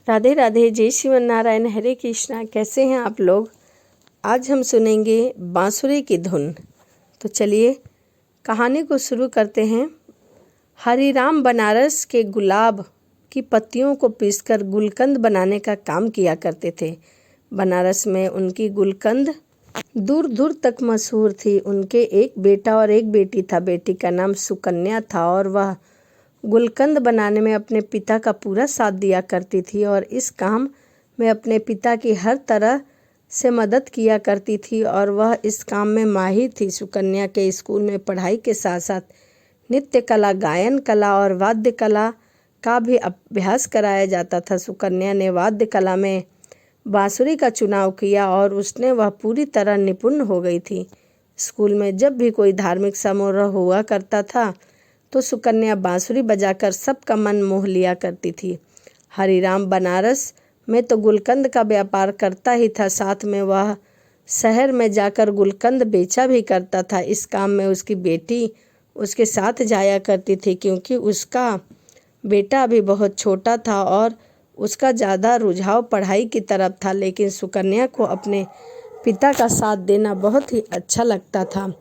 राधे राधे, जय श्रीमन नारायण, हरे कृष्णा। कैसे हैं आप लोग? आज हम सुनेंगे बांसुरी की धुन। तो चलिए कहानी को शुरू करते हैं। हरिराम बनारस के गुलाब की पत्तियों को पीसकर गुलकंद बनाने का काम किया करते थे। बनारस में उनकी गुलकंद दूर दूर तक मशहूर थी। उनके एक बेटा और एक बेटी था। बेटी का नाम सुकन्या था और वह गुलकंद बनाने में अपने पिता का पूरा साथ दिया करती थी और इस काम में अपने पिता की हर तरह से मदद किया करती थी और वह इस काम में माहिर थी। सुकन्या के स्कूल में पढ़ाई के साथ साथ नृत्य कला, गायन कला और वाद्य कला का भी अभ्यास कराया जाता था। सुकन्या ने वाद्य कला में बांसुरी का चुनाव किया और उसने वह पूरी तरह निपुण हो गई थी। स्कूल में जब भी कोई धार्मिक समारोह हुआ करता था तो सुकन्या बांसुरी बजाकर सबका मन मोह लिया करती थी। हरिराम बनारस में तो गुलकंद का व्यापार करता ही था, साथ में वह शहर में जाकर गुलकंद बेचा भी करता था। इस काम में उसकी बेटी उसके साथ जाया करती थी क्योंकि उसका बेटा अभी बहुत छोटा था और उसका ज़्यादा रुझाव पढ़ाई की तरफ था। लेकिन सुकन्या को अपने पिता का साथ देना बहुत ही अच्छा लगता था।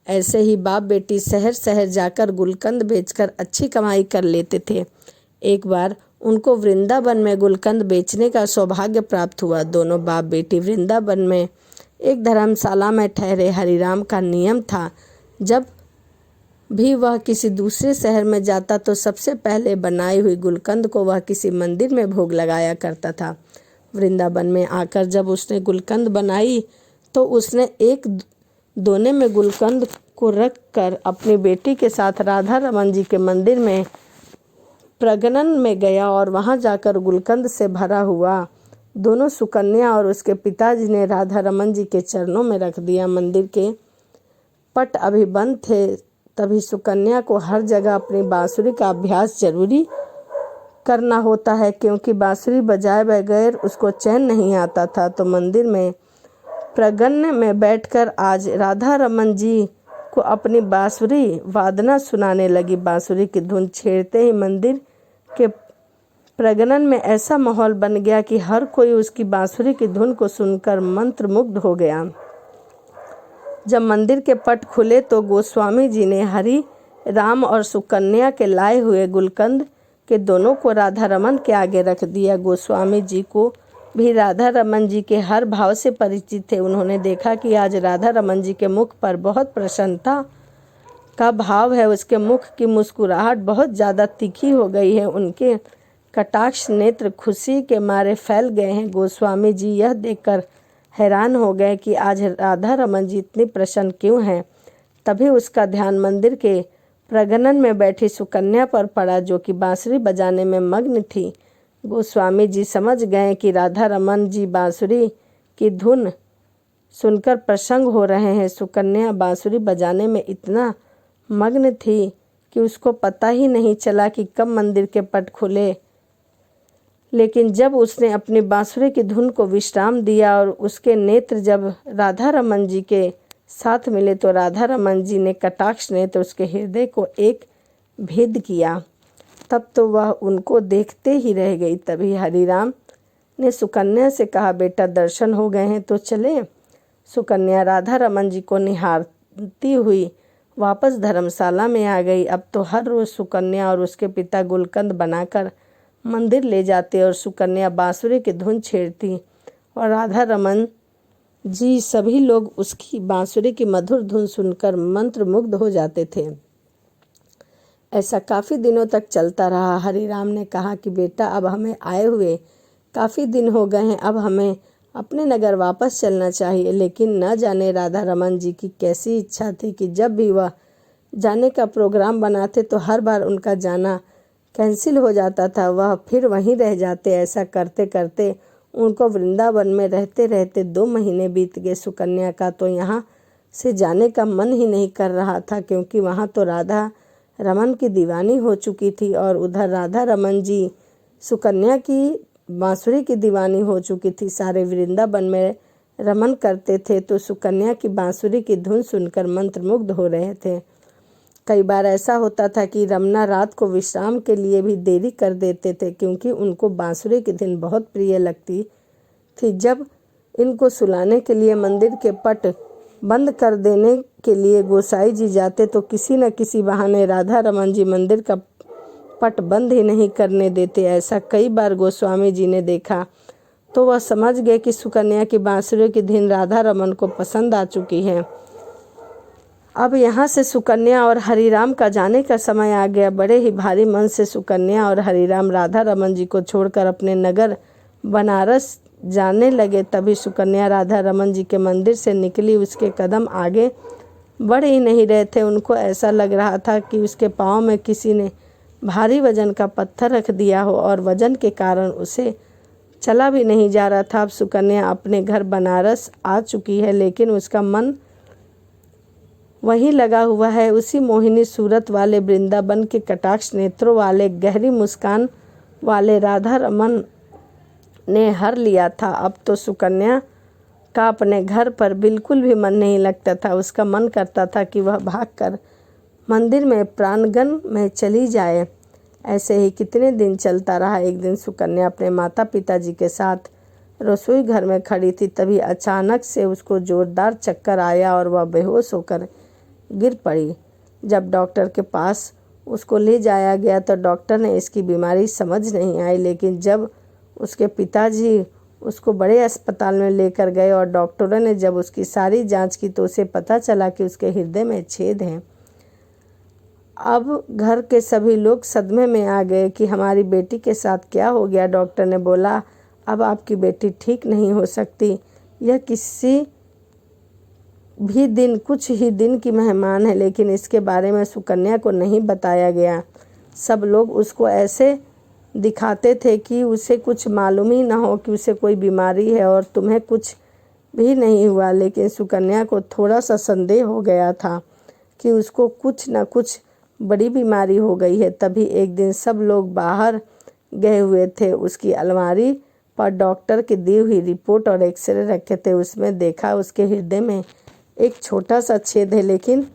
ऐसे ही बाप बेटी शहर शहर जाकर गुलकंद बेचकर अच्छी कमाई कर लेते थे। एक बार उनको वृंदावन में गुलकंद बेचने का सौभाग्य प्राप्त हुआ। दोनों बाप बेटी वृंदावन में एक धर्मशाला में ठहरे। हरिराम का नियम था, जब भी वह किसी दूसरे शहर में जाता तो सबसे पहले बनाई हुई गुलकंद को वह किसी मंदिर में भोग लगाया करता था। वृंदावन में आकर जब उसने गुलकंद बनाई तो उसने एक दोने में गुलकंद को रख कर अपनी बेटी के साथ राधा रमन जी के मंदिर में प्रगनन में गया और वहां जाकर गुलकंद से भरा हुआ दोनों सुकन्या और उसके पिताजी ने राधा रमन जी के चरणों में रख दिया। मंदिर के पट अभी बंद थे, तभी सुकन्या को हर जगह अपनी बांसुरी का अभ्यास जरूरी करना होता है क्योंकि बांसुरी बजाए बगैर उसको चैन नहीं आता था। तो मंदिर में प्रगण्य में बैठकर आज राधा रमन जी को अपनी बांसुरी वादना सुनाने लगी। बांसुरी की धुन छेड़ते ही मंदिर के प्रगणन में ऐसा माहौल बन गया कि हर कोई उसकी बांसुरी की धुन को सुनकर मंत्रमुग्ध हो गया। जब मंदिर के पट खुले तो गोस्वामी जी ने हरि राम और सुकन्या के लाए हुए गुलकंद के दोनों को राधा रमन के आगे रख दिया। गोस्वामी जी को भी राधा रमन जी के हर भाव से परिचित थे। उन्होंने देखा कि आज राधा रमन जी के मुख पर बहुत प्रसन्नता का भाव है। उसके मुख की मुस्कुराहट बहुत ज़्यादा तीखी हो गई है। उनके कटाक्ष नेत्र खुशी के मारे फैल गए हैं। गोस्वामी जी यह देखकर हैरान हो गए कि आज राधा रमन जी इतनी प्रसन्न क्यों हैं। तभी उसका ध्यान मंदिर के प्रगणन में बैठी सुकन्या पर पड़ा जो कि बांसुरी बजाने में मग्न थी। गोस्वामी जी समझ गए कि राधा रमन जी बांसुरी की धुन सुनकर प्रसन्न हो रहे हैं। सुकन्या बांसुरी बजाने में इतना मग्न थी कि उसको पता ही नहीं चला कि कब मंदिर के पट खुले। लेकिन जब उसने अपनी बांसुरी की धुन को विश्राम दिया और उसके नेत्र जब राधा रमन जी के साथ मिले तो राधा रमन जी ने कटाक्ष नेत्र उसके हृदय को एक भेद किया। तब तो वह उनको देखते ही रह गई। तभी हरिराम ने सुकन्या से कहा, बेटा दर्शन हो गए हैं तो चले। सुकन्या राधा रमन जी को निहारती हुई वापस धर्मशाला में आ गई। अब तो हर रोज़ सुकन्या और उसके पिता गुलकंद बनाकर मंदिर ले जाते और सुकन्या बांसुरी की धुन छेड़ती और राधा रमन जी सभी लोग उसकी बांसुरी की मधुर धुन सुनकर मंत्रमुग्ध हो जाते थे। ऐसा काफ़ी दिनों तक चलता रहा। हरिराम ने कहा कि बेटा अब हमें आए हुए काफ़ी दिन हो गए हैं, अब हमें अपने नगर वापस चलना चाहिए। लेकिन न जाने राधा रमन जी की कैसी इच्छा थी कि जब भी वह जाने का प्रोग्राम बनाते तो हर बार उनका जाना कैंसिल हो जाता था, वह फिर वहीं रह जाते। ऐसा करते करते उनको वृंदावन में रहते रहते 2 महीने बीत गए। सुकन्या का तो यहाँ से जाने का मन ही नहीं कर रहा था क्योंकि वहाँ तो राधा रमन की दीवानी हो चुकी थी और उधर राधा रमन जी सुकन्या की बांसुरी की दीवानी हो चुकी थी। सारे वृंदावन में रमन करते थे तो सुकन्या की बांसुरी की धुन सुनकर मंत्रमुग्ध हो रहे थे। कई बार ऐसा होता था कि रमना रात को विश्राम के लिए भी देरी कर देते थे, क्योंकि उनको बांसुरी की धुन बहुत प्रिय लगती थी। जब इनको सुलाने के लिए मंदिर के पट बंद कर देने के लिए गोसाई जी जाते तो किसी न किसी बहाने राधा रमन जी मंदिर का पट बंद ही नहीं करने देते। ऐसा कई बार गोस्वामी जी ने देखा तो वह समझ गए कि सुकन्या की बांसुरी की धुन राधा रमन को पसंद आ चुकी है। अब यहाँ से सुकन्या और हरिराम का जाने का समय आ गया। बड़े ही भारी मन से सुकन्या और हरिराम राधा रमन जी को छोड़कर अपने नगर बनारस जाने लगे। तभी सुकन्या राधा रमन जी के मंदिर से निकली। उसके कदम आगे बढ़ ही नहीं रहे थे। उनको ऐसा लग रहा था कि उसके पाँव में किसी ने भारी वजन का पत्थर रख दिया हो और वजन के कारण उसे चला भी नहीं जा रहा था। अब सुकन्या अपने घर बनारस आ चुकी है, लेकिन उसका मन वहीं लगा हुआ है। उसी मोहिनी सूरत वाले, वृंदावन के कटाक्ष नेत्रों वाले, गहरी मुस्कान वाले राधा रमन ने हर लिया था। अब तो सुकन्या का अपने घर पर बिल्कुल भी मन नहीं लगता था। उसका मन करता था कि वह भागकर मंदिर में प्रांगण में चली जाए। ऐसे ही कितने दिन चलता रहा। एक दिन सुकन्या अपने माता पिताजी के साथ रसोई घर में खड़ी थी। तभी अचानक से उसको जोरदार चक्कर आया और वह बेहोश होकर गिर पड़ी। जब डॉक्टर के पास उसको ले जाया गया तो डॉक्टर ने इसकी बीमारी समझ नहीं आई, लेकिन जब उसके पिताजी उसको बड़े अस्पताल में लेकर गए और डॉक्टरों ने जब उसकी सारी जांच की तो उसे पता चला कि उसके हृदय में छेद है। अब घर के सभी लोग सदमे में आ गए कि हमारी बेटी के साथ क्या हो गया। डॉक्टर ने बोला, अब आपकी बेटी ठीक नहीं हो सकती। यह किसी भी दिन कुछ ही दिन की मेहमान है, लेकिन इसके बारे में सुकन्या को नहीं बताया गया। सब लोग उसको ऐसे दिखाते थे कि उसे कुछ मालूम ही ना हो कि उसे कोई बीमारी है और तुम्हें कुछ भी नहीं हुआ। लेकिन सुकन्या को थोड़ा सा संदेह हो गया था कि उसको कुछ न कुछ बड़ी बीमारी हो गई है। तभी एक दिन सब लोग बाहर गए हुए थे। उसकी अलमारी पर डॉक्टर की दी हुई रिपोर्ट और एक्सरे रखे थे। उसमें देखा उसके हृदय में एक छोटा सा छेद है, लेकिन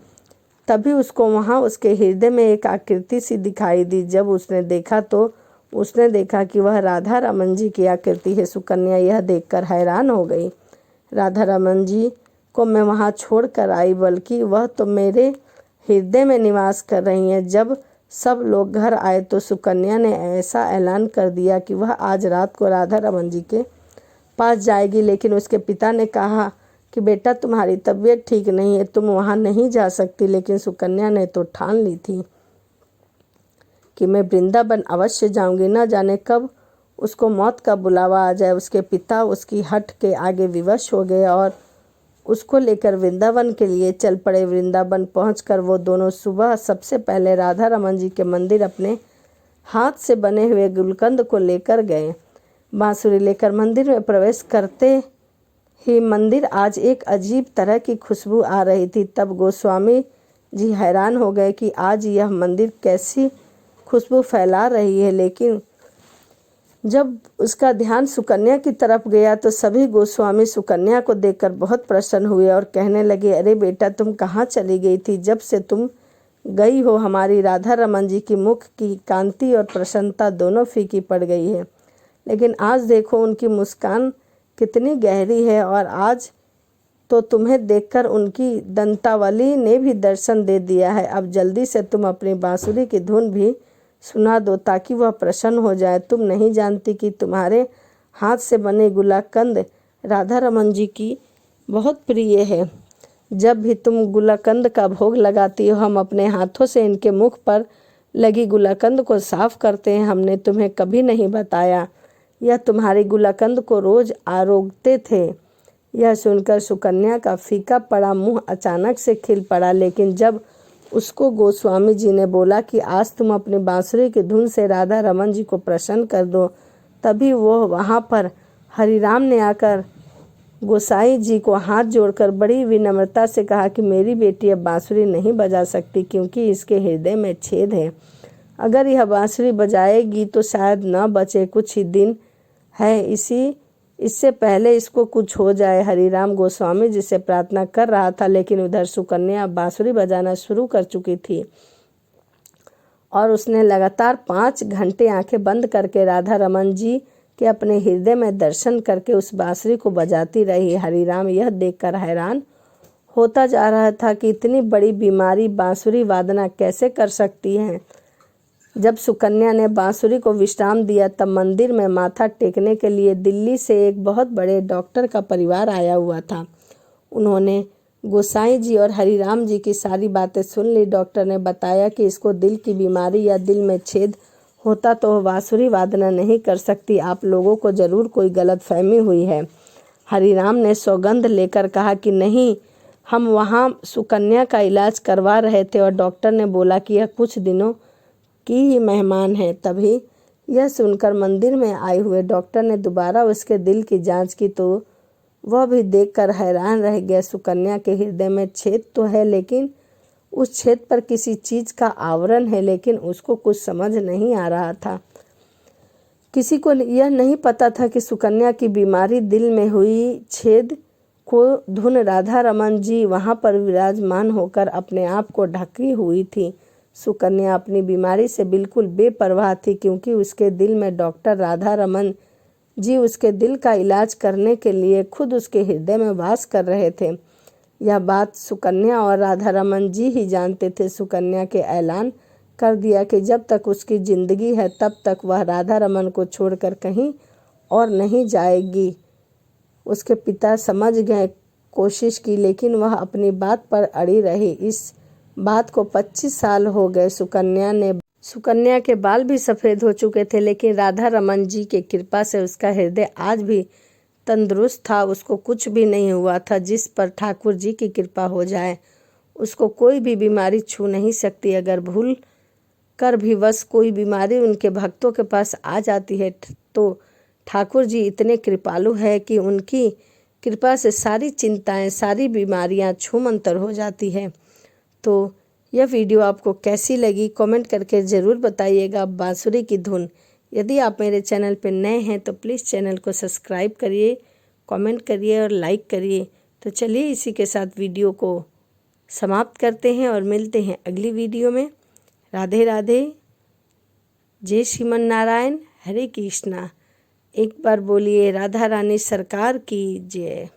तभी उसको वहाँ उसके हृदय में एक आकृति सी दिखाई दी। जब उसने देखा तो उसने देखा कि वह राधा रमन जी की आकृति है। सुकन्या यह देखकर हैरान हो गई। राधा रमन जी को मैं वहाँ छोड़ कर आई, बल्कि वह तो मेरे हृदय में निवास कर रही हैं। जब सब लोग घर आए तो सुकन्या ने ऐसा ऐलान कर दिया कि वह आज रात को राधा रमन जी के पास जाएगी। लेकिन उसके पिता ने कहा कि बेटा, तुम्हारी तबीयत ठीक नहीं है, तुम वहाँ नहीं जा सकती। लेकिन सुकन्या ने तो ठान ली थी कि मैं वृंदावन अवश्य जाऊंगी। न जाने कब उसको मौत का बुलावा आ जाए। उसके पिता उसकी हट के आगे विवश हो गए और उसको लेकर वृंदावन के लिए चल पड़े। वृंदावन पहुंचकर वो दोनों सुबह सबसे पहले राधा रमन जी के मंदिर अपने हाथ से बने हुए गुलकंद को लेकर गए। बांसुरी लेकर मंदिर में प्रवेश करते ही मंदिर आज एक अजीब तरह की खुशबू आ रही थी। तब गोस्वामी जी हैरान हो गए कि आज यह मंदिर कैसी खुशबू फैला रही है। लेकिन जब उसका ध्यान सुकन्या की तरफ गया तो सभी गोस्वामी सुकन्या को देखकर बहुत प्रसन्न हुए और कहने लगे, अरे बेटा, तुम कहाँ चली गई थी? जब से तुम गई हो हमारी राधा रमन जी की मुख की कांति और प्रसन्नता दोनों फीकी पड़ गई है। लेकिन आज देखो उनकी मुस्कान कितनी गहरी है और आज तो तुम्हें देखकर उनकी दंतावली ने भी दर्शन दे दिया है। अब जल्दी से तुम अपनी बांसुरी की धुन भी सुना दो ताकि वह प्रसन्न हो जाए। तुम नहीं जानती कि तुम्हारे हाथ से बने गुलाकंद राधा रमन जी की बहुत प्रिय है। जब भी तुम गुलाकंद का भोग लगाती हो, हम अपने हाथों से इनके मुख पर लगी गुलाकंद को साफ करते हैं। हमने तुम्हें कभी नहीं बताया। यह तुम्हारी गुलाकंद को रोज आरोगते थे। यह सुनकर सुकन्या का फीका पड़ा मुंह अचानक से खिल पड़ा। लेकिन जब उसको गोस्वामी जी ने बोला कि आज तुम अपनी बांसुरी की धुन से राधा रमन जी को प्रसन्न कर दो, तभी वो वहाँ पर हरिराम ने आकर गोसाई जी को हाथ जोड़कर बड़ी विनम्रता से कहा कि मेरी बेटी अब बांसुरी नहीं बजा सकती क्योंकि इसके हृदय में छेद है। अगर यह बांसुरी बजाएगी तो शायद न बचे। कुछ ही दिन है, इसी इससे पहले इसको कुछ हो जाए, हरिराम गोस्वामी जी से प्रार्थना कर रहा था, लेकिन उधर सुकन्या बांसुरी बजाना शुरू कर चुकी थी और उसने लगातार 5 घंटे आंखें बंद करके राधा रमन जी के अपने हृदय में दर्शन करके उस बांसुरी को बजाती रही। हरिराम यह देखकर हैरान होता जा रहा था कि इतनी बड़ी बीमारी बांसुरी वादना कैसे कर सकती है। जब सुकन्या ने बांसुरी को विश्राम दिया तब मंदिर में माथा टेकने के लिए दिल्ली से एक बहुत बड़े डॉक्टर का परिवार आया हुआ था। उन्होंने गोसाई जी और हरिराम जी की सारी बातें सुन ली। डॉक्टर ने बताया कि इसको दिल की बीमारी या दिल में छेद होता तो वह बांसुरी वादना नहीं कर सकती। आप लोगों को ज़रूर कोई गलतफहमी हुई है। हरिराम ने सौगंध लेकर कहा कि नहीं, हम वहाँ सुकन्या का इलाज करवा रहे थे और डॉक्टर ने बोला कि यह कुछ दिनों की ही मेहमान है। तभी यह सुनकर मंदिर में आए हुए डॉक्टर ने दोबारा उसके दिल की जांच की तो वह भी देखकर हैरान रह गया। सुकन्या के हृदय में छेद तो है, लेकिन उस छेद पर किसी चीज़ का आवरण है, लेकिन उसको कुछ समझ नहीं आ रहा था। किसी को यह नहीं पता था कि सुकन्या की बीमारी दिल में हुई छेद को धुन राधा रमन जी वहाँ पर विराजमान होकर अपने आप को ढकी हुई थी। सुकन्या अपनी बीमारी से बिल्कुल बेपरवाह थी, क्योंकि उसके दिल में डॉक्टर राधा रमन जी उसके दिल का इलाज करने के लिए खुद उसके हृदय में वास कर रहे थे। यह बात सुकन्या और राधा रमन जी ही जानते थे। सुकन्या के ऐलान कर दिया कि जब तक उसकी ज़िंदगी है तब तक वह राधा रमन को छोड़कर कहीं और नहीं जाएगी। उसके पिता समझ गए, कोशिश की, लेकिन वह अपनी बात पर अड़ी रही। इस बात को 25 साल हो गए। सुकन्या के बाल भी सफ़ेद हो चुके थे, लेकिन राधा रमन जी के कृपा से उसका हृदय आज भी तंदुरुस्त था। उसको कुछ भी नहीं हुआ था। जिस पर ठाकुर जी की कृपा हो जाए उसको कोई भी बीमारी छू नहीं सकती। अगर भूल कर भी बस कोई बीमारी उनके भक्तों के पास आ जाती है तो ठाकुर जी इतने कृपालु है कि उनकी कृपा से सारी चिंताएं, सारी बीमारियां छूमंतर हो जाती है। तो यह वीडियो आपको कैसी लगी कमेंट करके ज़रूर बताइएगा। बांसुरी की धुन। यदि आप मेरे चैनल पर नए हैं तो प्लीज़ चैनल को सब्सक्राइब करिए, कमेंट करिए और लाइक करिए। तो चलिए इसी के साथ वीडियो को समाप्त करते हैं और मिलते हैं अगली वीडियो में। राधे राधे, जय श्रीमन नारायण, हरे कृष्णा। एक बार बोलिए राधा रानी सरकार की जय।